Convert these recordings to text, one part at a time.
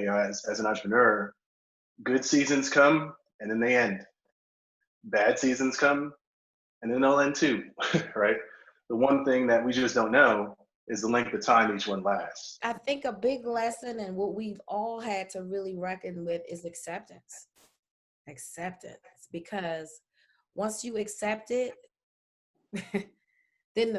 as an entrepreneur, good seasons come and then they end. Bad seasons come and then they'll end too, right? The one thing that we just don't know is the length of time each one lasts. I think a big lesson and what we've all had to really reckon with is acceptance. Acceptance, because once you accept it, then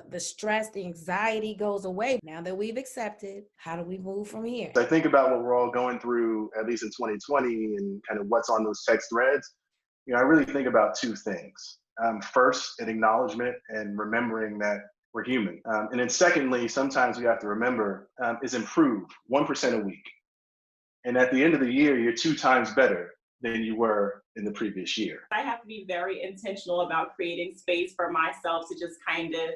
the stress, the anxiety goes away. Now that we've accepted, how do we move from here? I think about what we're all going through, at least in 2020, and kind of what's on those text threads. I really think about two things. First, an acknowledgement and remembering that we're human. And then secondly, sometimes we have to remember is improve 1% a week. And at the end of the year, you're 2 times better than you were in the previous year. I have to be very intentional about creating space for myself to just kind of,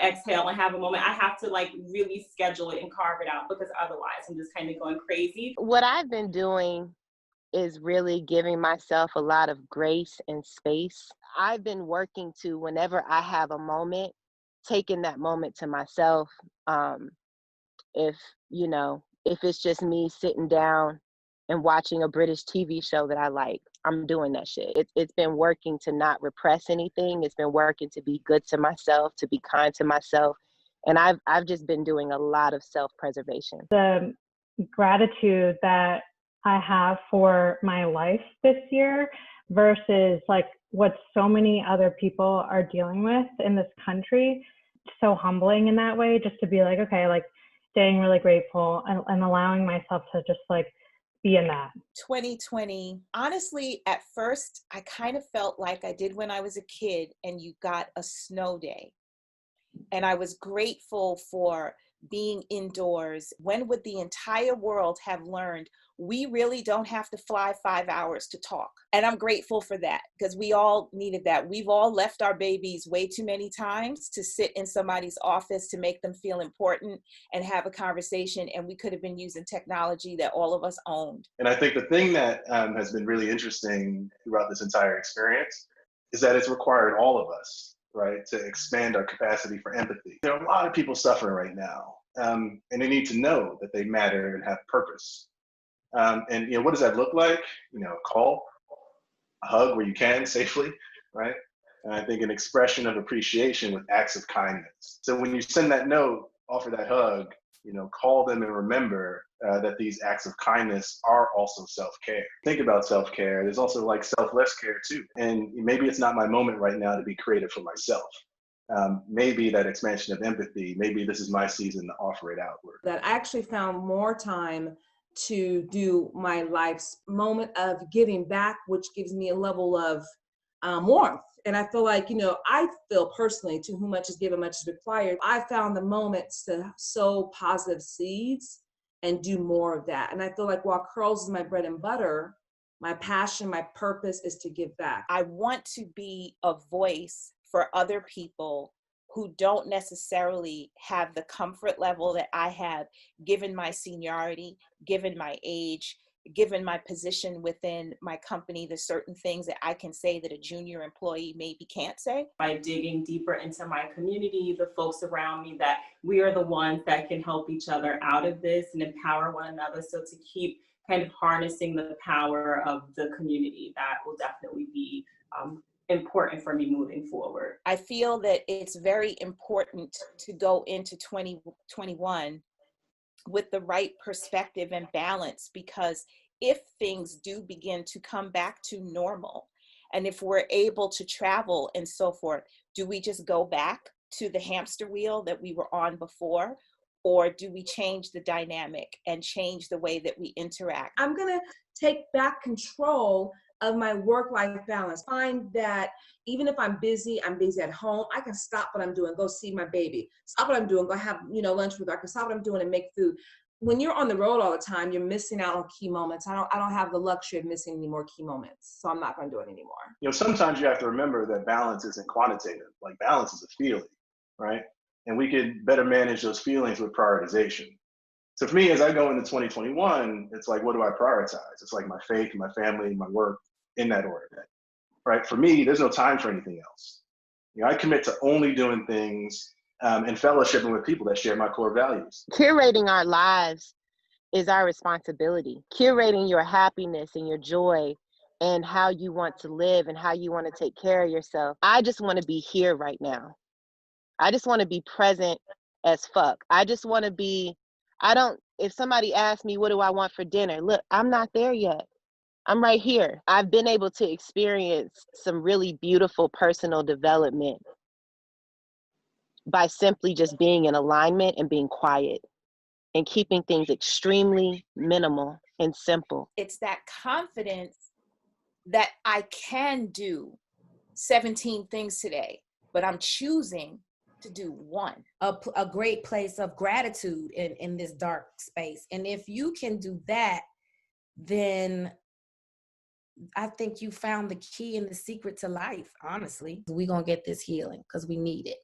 exhale and have a moment. I have to really schedule it and carve it out, because otherwise I'm just kind of going crazy. What I've been doing is really giving myself a lot of grace and space. I've been working to, whenever I have a moment, taking that moment to myself. If it's just me sitting down and watching a British TV show that I like, I'm doing that shit. It's been working to not repress anything. It's been working to be good to myself, to be kind to myself. And I've just been doing a lot of self-preservation. The gratitude that I have for my life this year versus what so many other people are dealing with in this country. So humbling in that way, just to be okay, staying really grateful and allowing myself to just be in that. 2020, honestly, at first, I kind of felt like I did when I was a kid and you got a snow day. And I was grateful for being indoors. When would the entire world have learned we really don't have to fly 5 hours to talk? And I'm grateful for that, because we all needed that. We've all left our babies way too many times to sit in somebody's office to make them feel important and have a conversation. And we could have been using technology that all of us owned. And I think the thing that has been really interesting throughout this entire experience is that it's required all of us, right, to expand our capacity for empathy. There are a lot of people suffering right now, and they need to know that they matter and have purpose. And what does that look like? Call, a hug where you can safely, right? And I think an expression of appreciation with acts of kindness. So when you send that note, offer that hug, call them and remember that these acts of kindness are also self-care. Think about self-care. There's also selfless care too. And maybe it's not my moment right now to be creative for myself. Maybe that expansion of empathy, maybe this is my season to offer it outward. That I actually found more time to do my life's moment of giving back, which gives me a level of warmth. And I feel I feel personally, to whom much is given, much is required. I found the moments to sow positive seeds and do more of that. And I feel while curls is my bread and butter, my passion, my purpose is to give back. I want to be a voice for other people who don't necessarily have the comfort level that I have, given my seniority, given my age, given my position within my company. There's certain things that I can say that a junior employee maybe can't say. By digging deeper into my community, the folks around me, that we are the ones that can help each other out of this and empower one another. So to keep kind of harnessing the power of the community, that will definitely be important for me moving forward. I feel that it's very important to go into 2021 with the right perspective and balance, because if things do begin to come back to normal, and if we're able to travel and so forth, do we just go back to the hamster wheel that we were on before? Or do we change the dynamic and change the way that we interact? I'm going to take back control of my work-life balance. Find that even if I'm busy at home, I can stop what I'm doing, go see my baby, stop what I'm doing, go have lunch with her, I can stop what I'm doing and make food. When you're on the road all the time, you're missing out on key moments. I don't have the luxury of missing any more key moments, so I'm not going to do it anymore. Sometimes you have to remember that balance isn't quantitative. Balance is a feeling, right? And we could better manage those feelings with prioritization. So for me, as I go into 2021, it's what do I prioritize? It's my faith, my family, my work, in that order, right? For me, there's no time for anything else. I commit to only doing things and fellowshipping with people that share my core values. Curating our lives is our responsibility. Curating your happiness and your joy and how you want to live and how you want to take care of yourself. I just want to be here right now. I just want to be present as fuck. I just want to be, if somebody asks me, what do I want for dinner? Look, I'm not there yet. I'm right here. I've been able to experience some really beautiful personal development by simply just being in alignment and being quiet and keeping things extremely minimal and simple. It's that confidence that I can do 17 things today, but I'm choosing to do one. A great place of gratitude in this dark space. And if you can do that, then I think you found the key and the secret to life, honestly. We're going to get this healing because we need it.